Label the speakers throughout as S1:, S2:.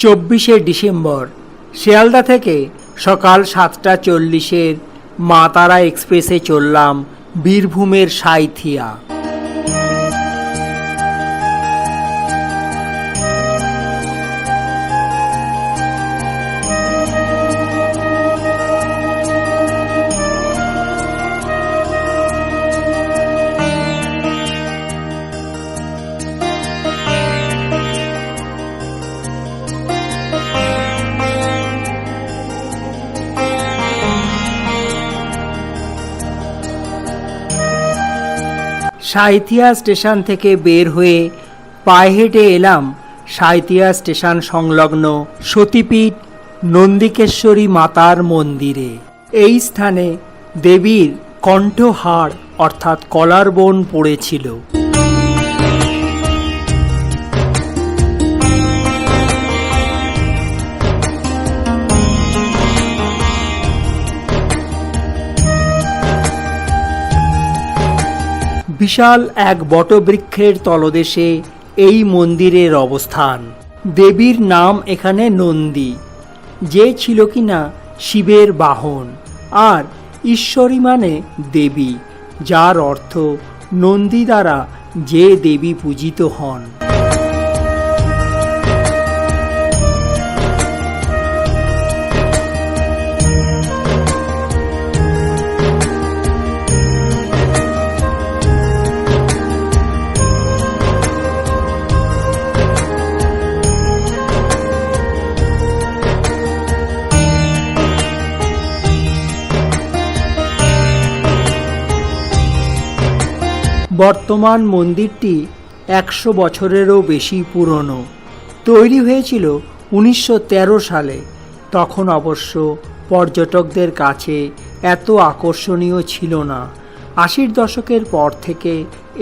S1: 24শে December Sealdah থেকে সকাল 7:40 মা তারা এক্সপ্রেসে চললাম বীরভূমের সাঁইথিয়া। সাঁইথিয়া স্টেশন থেকে বের হয়ে পায়ে হেঁটে এলাম সাঁইথিয়া স্টেশন সংলগ্ন সতীপীঠ নন্দিকেশ্বরী মাতার মন্দিরে। এই স্থানে দেবীর কণ্ঠহার অর্থাৎ কলারবোন পড়েছিল। বিশাল এক বটবৃক্ষের তলদেশে এই মন্দিরের অবস্থান। দেবীর নাম এখানে নন্দী, যে ছিল কিনা শিবের বাহন, আর ঈশ্বরী মানে দেবী, যার অর্থ নন্দী দ্বারা যে দেবী পূজিত হন। বর্তমান মন্দিরটি 100 বছরেরও বেশি পুরনো। তৈরি হয়েছিল 1913 সালে। তখন অবশ্য পর্যটকদের কাছে এত আকর্ষণীয় ছিল না। 80-র দশকের পর থেকে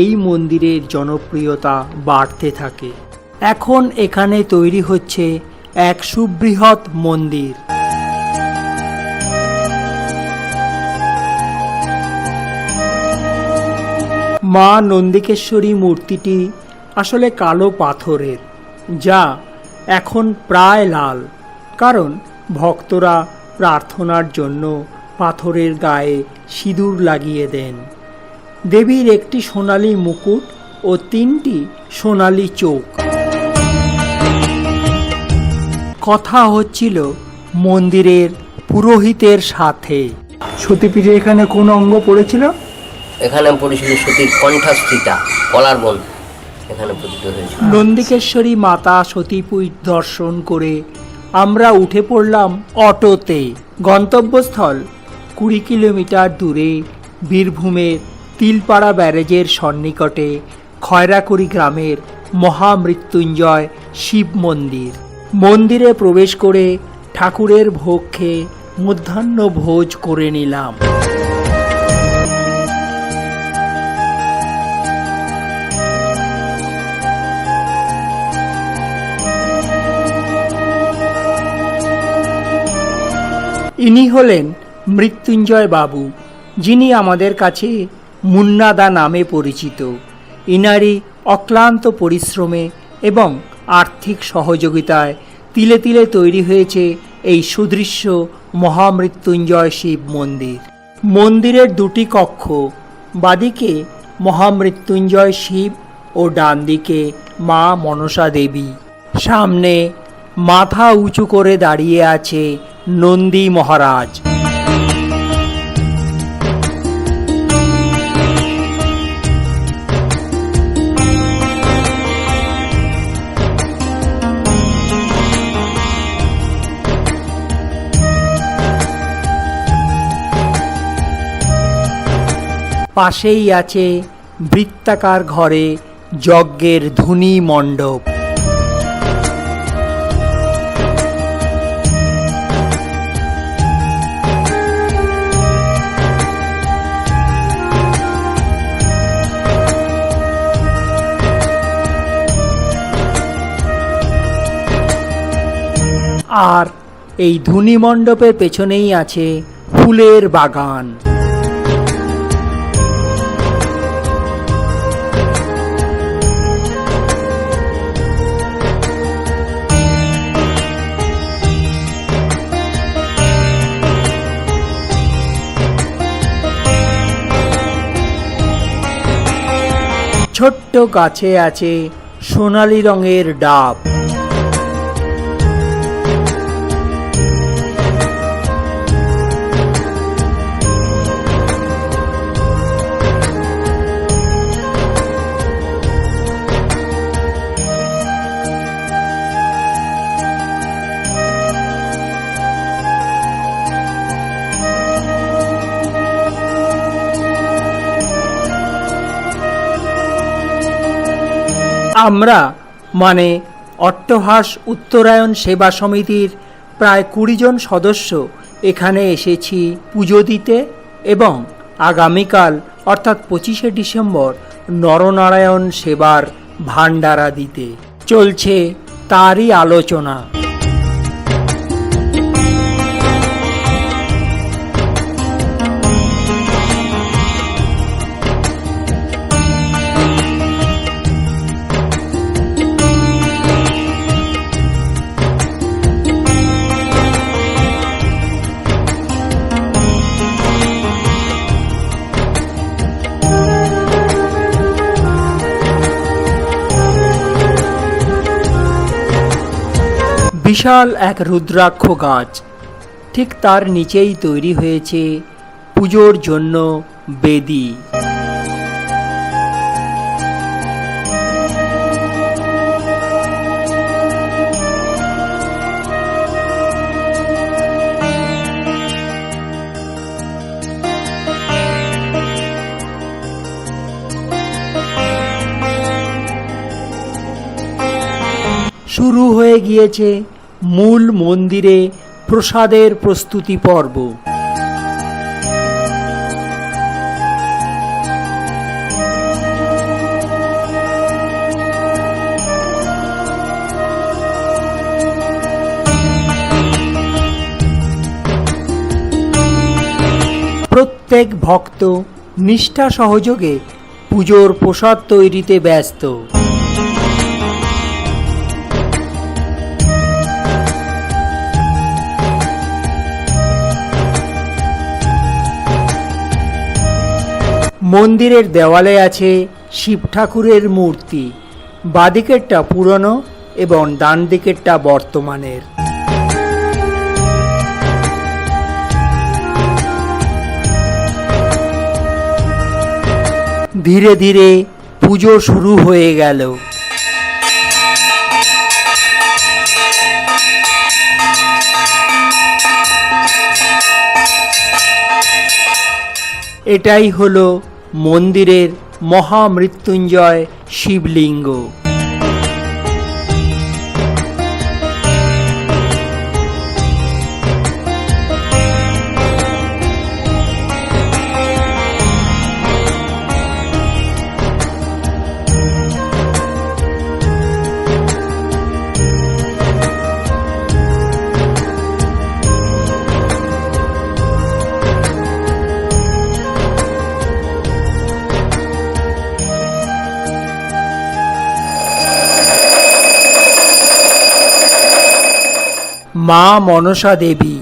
S1: এই মন্দিরের জনপ্রিয়তা বাড়তে থাকে। এখন এখানে তৈরি হচ্ছে এক সুবৃহৎ মন্দির। মা নন্দিকেশ্বরী মূর্তিটি আসলে কালো পাথরের, যা এখন প্রায় লাল, কারণ ভক্তরা প্রার্থনার জন্য পাথরের গায়ে সিঁদুর লাগিয়ে দেন। দেবীর একটি সোনালী মুকুট ও 3টি সোনালী চোখ। কথা হচ্ছিল মন্দিরের পুরোহিতের সাথে। সতীপীঠে এখানে কোন অঙ্গ পড়েছিল?
S2: এখানে পড়েছিল সতীর কণ্ঠস্থিতা, কলারবোন এখানে পূজিত হয়েছিল।
S1: নন্দিকেশ্বরী মাতা সতীপীঠ দর্শন করে আমরা উঠে পড়লাম অটোতে। গন্তব্যস্থল 20 কিলোমিটার দূরে বীরভূমের তিলপাড়া ব্যারেজের সন্নিকটে খয়রাকুড়ি গ্রামের মহামৃত্যুঞ্জয় শিব মন্দির। মন্দিরে প্রবেশ করে ঠাকুরের ভোগ খেয়ে মধ্যাহ্ন ভোজ করে নিলাম। ইনি হলেন মৃত্যুঞ্জয় বাবু, যিনি আমাদের কাছে মুন্নাদা নামে পরিচিত। ইনারই অক্লান্ত পরিশ্রমে এবং আর্থিক সহযোগিতায় তিলে তিলে তৈরি হয়েছে এই সুদৃশ্য মহামৃত্যুঞ্জয় শিব মন্দির। মন্দিরের 2টি কক্ষ, বাদিকে মহামৃত্যুঞ্জয় শিব ও ডান দিকে মা মনসা দেবী। সামনে মাথা উঁচু করে দাঁড়িয়ে আছে নন্দী মহারাজ। পাশেই আছে বৃত্তাকার ঘরে যজ্ঞের ধুনি মণ্ডপ। আর এই ধুনি মণ্ডপের পেছনেই আছে ফুলের বাগান। ছোট্ট গাছে আছে সোনালী রঙের ডাব। আমরা মানে অট্টহাস উত্তরায়ণ সেবা সমিতির প্রায় 20 জন সদস্য এখানে এসেছি পুজো দিতে এবং আগামীকাল অর্থাৎ 25শে ডিসেম্বর নরনারায়ণ সেবার ভান্ডারা দিতে। চলছে তারই আলোচনা। বিশাল এক রুদ্রাক্ষ গাছ, ঠিক তার নিচেই তৈরি হয়েছে পুজোর জন্য বেদি। শুরু হয়ে গিয়েছে মূল মন্দিরে প্রসাদের প্রস্তুতি পর্ব। প্রত্যেক ভক্ত নিষ্ঠা সহযোগে পুজোর প্রসাদ তৈরিতে ব্যস্ত। মন্দিরের দেওয়ালে আছে শিব ঠাকুরের মূর্তি, বাঁদিকেরটা পুরনো এবং ডান দিকেরটা বর্তমানের। ধীরে ধীরে পুজো শুরু হয়ে গেল। এটাই হলো মন্দিরের মহামৃত্যুঞ্জয় শিবলিঙ্গ। মা মনসা দেবী।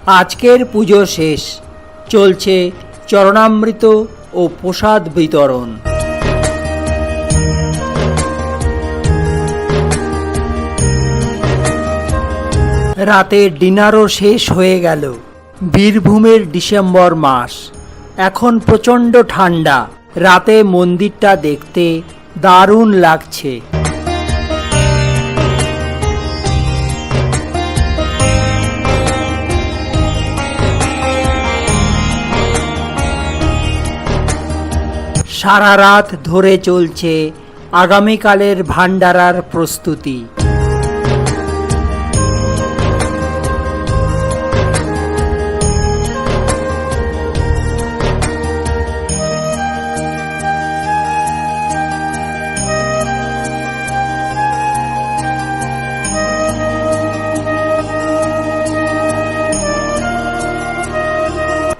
S1: আজকের পুজো শেষ, চলছে চরণামৃত ও প্রসাদ বিতরণ। রাতের ডিনারও শেষ হয়ে গেল। বীরভূমের ডিসেম্বর মাস, এখন প্রচণ্ড ঠান্ডা। রাতে মন্দিরটা দেখতে দারুণ লাগছে। সারা রাত ধরে চলছে আগামীকালের ভান্ডারার প্রস্তুতি।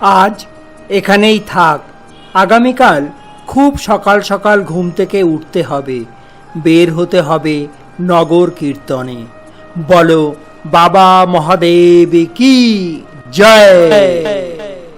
S1: আজ এখানেই থাক। আগামীকাল খুব সকাল সকাল ঘুম থেকে উঠতে হবে, বের হতে হবে নগর কীর্তনে। বলো বাবা মহাদেব কি জয়।